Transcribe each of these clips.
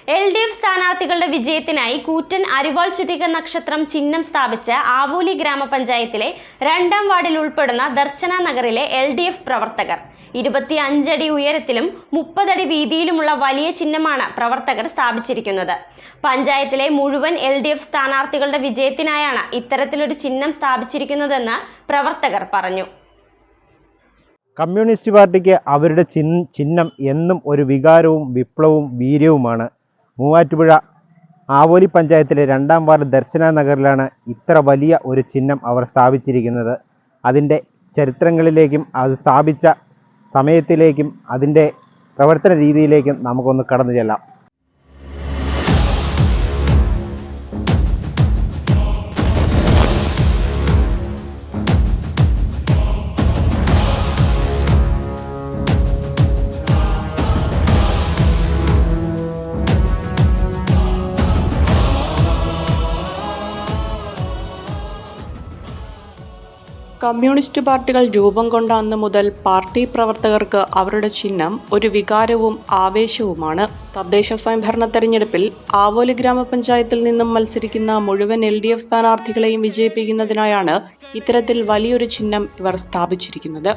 LDF സ്ഥാനാർത്ഥികളുടെ വിജയത്തിനായി കൂറ്റൻ അരിവാൾ ചുറ്റിക നക്ഷത്രം ചിഹ്നം സ്ഥാപിച്ച ആവോലി ഗ്രാമപഞ്ചായത്തിലെ 2ാം വാർഡിൽ ഉൾപ്പെടുന്ന ദർശന നഗറിലെ LDF പ്രവർത്തകർ 25 അടി ഉയരത്തിലും 30 അടി വീതിയിലുമുള്ള വലിയ ചിഹ്നമാണ് പ്രവർത്തകർ സ്ഥാപിച്ചിരിക്കുന്നത്. പഞ്ചായത്തിലെ മുഴുവൻ LDF സ്ഥാനാർത്ഥികളുടെ വിജയത്തിനായാണ് ഇത്തരത്തിലൊരു ചിഹ്നം സ്ഥാപിച്ചിരിക്കുന്നതെന്ന് പ്രവർത്തകർ പറഞ്ഞു. കമ്മ്യൂണിസ്റ്റ് പാർട്ടിക്ക് അവരുടെ ചിഹ്നം എന്നും ഒരു വികാരവും വിപ്ലവവും വീര്യവുമാണ്. മൂവാറ്റുപുഴ ആവോലി പഞ്ചായത്തിലെ 2ാം വാർഡ് ദർശന നഗറിലാണ് ഇത്ര വലിയ ഒരു ചിഹ്നം അവർ സ്ഥാപിച്ചിരിക്കുന്നത്. അതിൻ്റെ ചരിത്രങ്ങളിലേക്കും അത് സ്ഥാപിച്ച സമയത്തിലേക്കും അതിൻ്റെ പ്രവർത്തന രീതിയിലേക്കും നമുക്കൊന്ന് കടന്നു ചെല്ലാം. കമ്മ്യൂണിസ്റ്റ് പാർട്ടികൾ രൂപം കൊണ്ട അന്ന് മുതൽ പാർട്ടി പ്രവർത്തകർക്ക് അവരുടെ ചിഹ്നം ഒരു വികാരവും ആവേശവുമാണ്. തദ്ദേശ സ്വയംഭരണ തെരഞ്ഞെടുപ്പിൽ ആവോലി ഗ്രാമപഞ്ചായത്തിൽ നിന്നും മത്സരിക്കുന്ന മുഴുവൻ LDF സ്ഥാനാർത്ഥികളെയും വിജയിപ്പിക്കുന്നതിനായാണ് ഇത്തരത്തിൽ വലിയൊരു ചിഹ്നം ഇവർ സ്ഥാപിച്ചിരിക്കുന്നത്.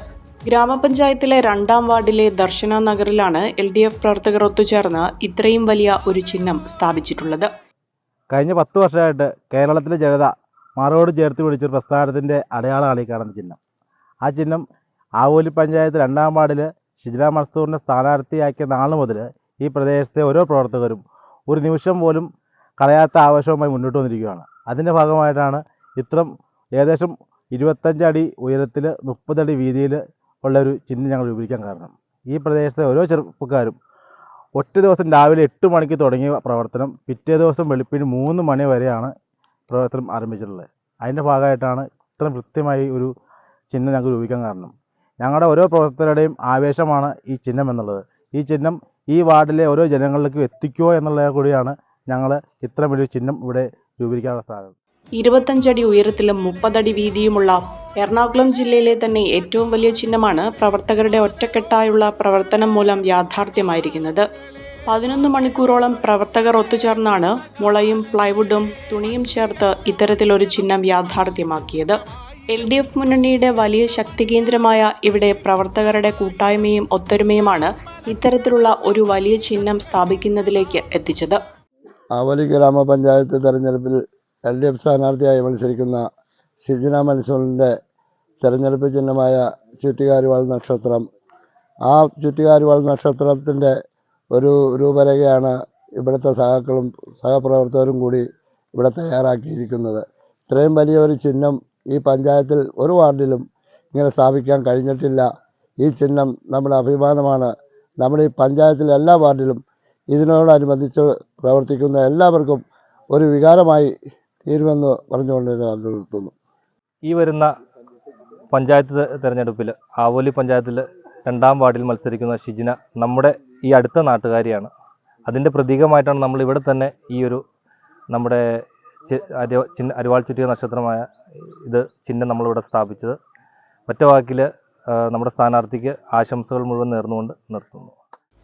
ഗ്രാമപഞ്ചായത്തിലെ 2ാം വാർഡിലെ ദർശന നഗറിലാണ് LDF പ്രവർത്തകർ ഒത്തുചേർന്ന് ഇത്രയും വലിയ ഒരു ചിഹ്നം സ്ഥാപിച്ചിട്ടുള്ളത്. കഴിഞ്ഞ 10 വർഷമായിട്ട് കേരളത്തിലെ ജനത മറോട് ചേർത്ത് പിടിച്ചൊരു പ്രസ്ഥാനത്തിൻ്റെ അടയാളമാണ് ഈ കാണുന്ന ചിഹ്നം. ആ ചിഹ്നം ആവോലി പഞ്ചായത്ത് 2ാം വാർഡിൽ ഷിജില മൻസൂറിനെ സ്ഥാനാർത്ഥിയാക്കിയ നാൾ മുതൽ ഈ പ്രദേശത്തെ ഓരോ പ്രവർത്തകരും ഒരു നിമിഷം പോലും കളയാത്ത ആവേശവുമായി മുന്നോട്ട് വന്നിരിക്കുകയാണ്. അതിൻ്റെ ഭാഗമായിട്ടാണ് ഇത്തരം ഏകദേശം 25 അടി ഉയരത്തിൽ 30 അടി വീതിയിൽ ഉള്ളൊരു ചിഹ്നം ഞങ്ങൾ രൂപീകരിക്കാൻ കാരണം ഈ പ്രദേശത്തെ ഓരോ ചെറുപ്പക്കാരും ഒറ്റ ദിവസം രാവിലെ 8 മണിക്ക് തുടങ്ങിയ പ്രവർത്തനം പിറ്റേ ദിവസം വെളുപ്പിന് 3 മണി വരെയാണ് പ്രവർത്തനം ആരംഭിച്ചിട്ടുള്ളത്. അതിൻ്റെ ഭാഗമായിട്ടാണ് ഇത്ര കൃത്യമായി ഒരു ചിഹ്നം ഞങ്ങൾക്ക് രൂപീകരിക്കാൻ കാരണം. ഞങ്ങളുടെ ഓരോ പ്രവർത്തകരുടെയും ആവേശമാണ് ഈ ചിഹ്നം എന്നുള്ളത്. ഈ ചിഹ്നം ഈ വാർഡിലെ ഓരോ ജനങ്ങളിലേക്കും എത്തിക്കുമോ എന്നുള്ളത് കൂടിയാണ് ഞങ്ങൾ ഇത്ര വലിയൊരു ചിഹ്നം ഇവിടെ രൂപീകരിക്കാനുള്ള സ്ഥാനം. 25 അടി ഉയരത്തിലും 30 അടി വീതിയുമുള്ള എറണാകുളം ജില്ലയിലെ തന്നെ ഏറ്റവും വലിയ ചിഹ്നമാണ് പ്രവർത്തകരുടെ ഒറ്റക്കെട്ടായുള്ള പ്രവർത്തനം മൂലം യാഥാർത്ഥ്യമായിരിക്കുന്നത്. 11 മണിക്കൂറോളം പ്രവർത്തകർ ഒത്തുചേർന്നാണ് മുളയും പ്ലൈവുഡും തുണിയും ചേർത്ത് ഇത്തരത്തിലൊരു ചിഹ്നം യാഥാർത്ഥ്യമാക്കിയത്. LDF മുന്നണിയുടെ വലിയ ശക്തി കേന്ദ്രമായ ഇവിടെ പ്രവർത്തകരുടെ കൂട്ടായ്മയും ഒത്തൊരുമയുമാണ് ഇത്തരത്തിലുള്ള ഒരു വലിയ ചിഹ്നം സ്ഥാപിക്കുന്നതിലേക്ക് എത്തിച്ചത്. ആവോലി ഗ്രാമപഞ്ചായത്ത് തെരഞ്ഞെടുപ്പിൽ LDF സ്ഥാനാർത്ഥിയായി മത്സരിക്കുന്ന ഷിജില മൻസൂറിൻ്റെ തെരഞ്ഞെടുപ്പ് ചിഹ്നമായ ചുറ്റികാരിവാൾ നക്ഷത്രം. ആ ചുറ്റികാരിവാൾ നക്ഷത്രത്തിൻ്റെ ഒരു രൂപരേഖയാണ് ഇവിടുത്തെ സഹാക്കളും സഹപ്രവർത്തകരും കൂടി ഇവിടെ തയ്യാറാക്കിയിരിക്കുന്നത്. ഇത്രയും വലിയ ഒരു ചിഹ്നം ഈ പഞ്ചായത്തിൽ ഒരു വാർഡിലും ഇങ്ങനെ സ്ഥാപിക്കാൻ കഴിഞ്ഞിട്ടില്ല. ഈ ചിഹ്നം നമ്മുടെ അഭിമാനമാണ്. നമ്മുടെ ഈ പഞ്ചായത്തിലെ എല്ലാ വാർഡിലും ഇതിനോടനുബന്ധിച്ച് പ്രവർത്തിക്കുന്ന എല്ലാവർക്കും ഒരു വികാരമായി തീരുമെന്ന് പറഞ്ഞുകൊണ്ട് നിർത്തുന്നു. ഈ വരുന്ന പഞ്ചായത്ത് തെരഞ്ഞെടുപ്പിൽ ആവോലി പഞ്ചായത്തിൽ 2ാം വാർഡിൽ മത്സരിക്കുന്ന ഷിജിന നമ്മുടെ ഈ അടുത്ത നാട്ടുകാരിയാണ്. അതിൻ്റെ പ്രതീകമായിട്ടാണ് നമ്മൾ ഇവിടെ തന്നെ ഈ ഒരു നമ്മുടെ അരിവാൾ ചുറ്റിക നക്ഷത്രമായ ഇത് ചിഹ്നം നമ്മളിവിടെ സ്ഥാപിച്ചത്. ഒറ്റ വാക്കിൽ നമ്മുടെ സ്ഥാനാർത്ഥിക്ക് ആശംസകൾ മുഴുവൻ നേർന്നുകൊണ്ട് നിർത്തുന്നു.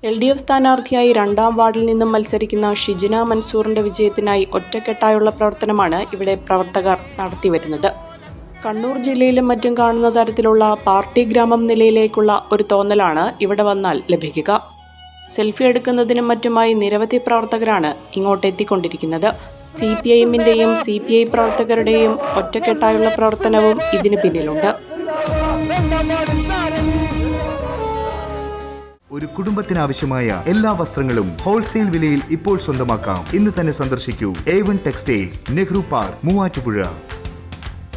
LDF സ്ഥാനാർത്ഥിയായി 2ാം വാർഡിൽ നിന്നും മത്സരിക്കുന്ന ഷിജിന മൻസൂറിന്റെ വിജയത്തിനായി ഒറ്റക്കെട്ടായുള്ള പ്രവർത്തനമാണ് ഇവിടെ പ്രവർത്തകർ നടത്തിവരുന്നത്. കണ്ണൂർ ജില്ലയിലും മറ്റും കാണുന്ന തരത്തിലുള്ള പാർട്ടി ഗ്രാമം നിലയിലേക്കുള്ള ഒരു തോന്നലാണ് ഇവിടെ വന്നാൽ ലഭിക്കുക. സെൽഫി എടുക്കുന്നതിനും മറ്റുമായി നിരവധി പ്രവർത്തകരാണ് ഇങ്ങോട്ട് എത്തിക്കൊണ്ടിരിക്കുന്നത്. CPIM-ന്റെയും CPI പ്രവർത്തകരുടെയും ഒറ്റക്കെട്ടായുള്ള പ്രവർത്തനവും ഇതിന് പിന്നിലുണ്ട്. ഒരു കുടുംബത്തിനാവശ്യമായ എല്ലാ വസ്ത്രങ്ങളും ഹോൾസെയിൽ വിലയിൽ ഇപ്പോൾ സ്വന്തമാക്കാം. ഇന്ന് തന്നെ സന്ദർശിക്കൂ A1 textiles, Nehru park, Muvattupuzha.